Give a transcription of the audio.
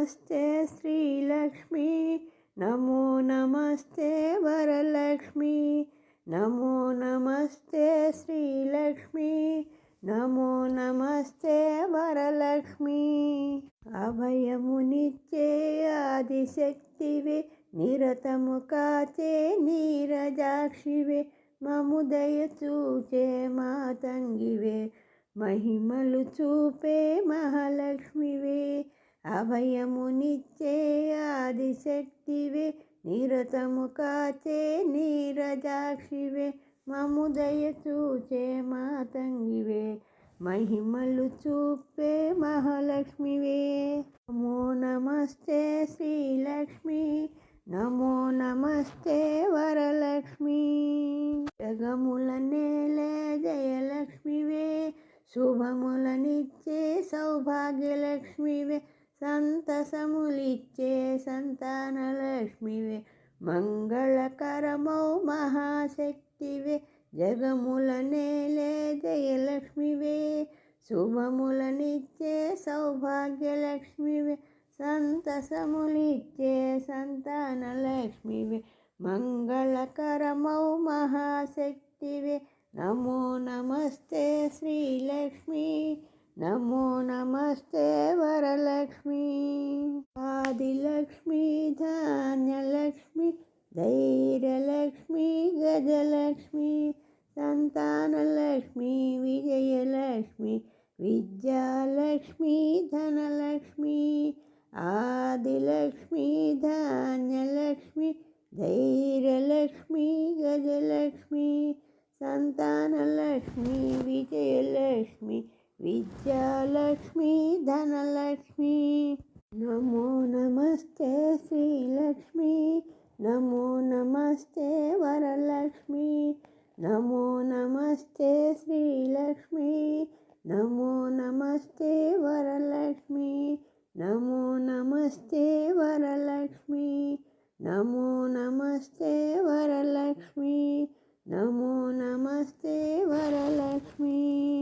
नमस्ते श्रीलक्ष्मी नमो नमस्ते वरलक्ष्मी नमो नमस्ते श्रीलक्ष्मी नमो नमस्ते वरलक्ष्मी अभयमुनिच्चे आदिशक्तिवे निरतमु काचे नीरजाक्षिवे ममुदय चूचे मातंगिवे महिमलु चूपे महालक्ष्मीवे अभयमुनिच्चे आदिशक्तिवे निरतमु काचे नीरजाक्षिवे ममुदय चूचे मातंगिवे महिमलु चूपे महालक्ष्मीवे नमो नमस्ते श्रीलक्ष्मी नमो नमस्ते वरलक्ष्मी जगमुल नेले जयलक्ष्मीवे शुभमुलनिच्चे सौभाग्यलक्ष्मीवे संतसमुलिच्चे संतानलक्ष्मीवे मंगलकरमौ महाशक्तिवे जगमुल नेले जयलक्ष्मीवे शुभमुलनिच्चे सौभाग्यलक्ष्मीवे संतसमुलिच्चे संतानलक्ष्मीवे मंगलकरमौ महाशक्तिवे नमो नमस्ते श्रीलक्ष्मी नमो नमस्ते वरलक्ष्मी आदिलक्ष्मी धान्यलक्ष्मी धैर्यलक्ष्मी गजलक्ष्मी संतानलक्ष्मी विजयलक्ष्मी विद्यालक्ष्मी धनलक्ष्मी आदिलक्ष्मी धान्यलक्ष्मी धैर्यलक्ष्मी गजलक्ष्मी संतानलक्ष्मी विजयलक्ष्मी विद्यालक्ष्मी धनलक्ष्मी नमो नमस्ते श्रीलक्ष्मी नमो नमस्ते वरलक्ष्मी नमो नमस्ते श्रीलक्ष्मी नमो नमस्ते वरलक्ष्मी नमो नमस्ते वरलक्ष्मी नमो नमस्ते वरलक्ष्मी नमो नमस्ते वरलक्ष्मी।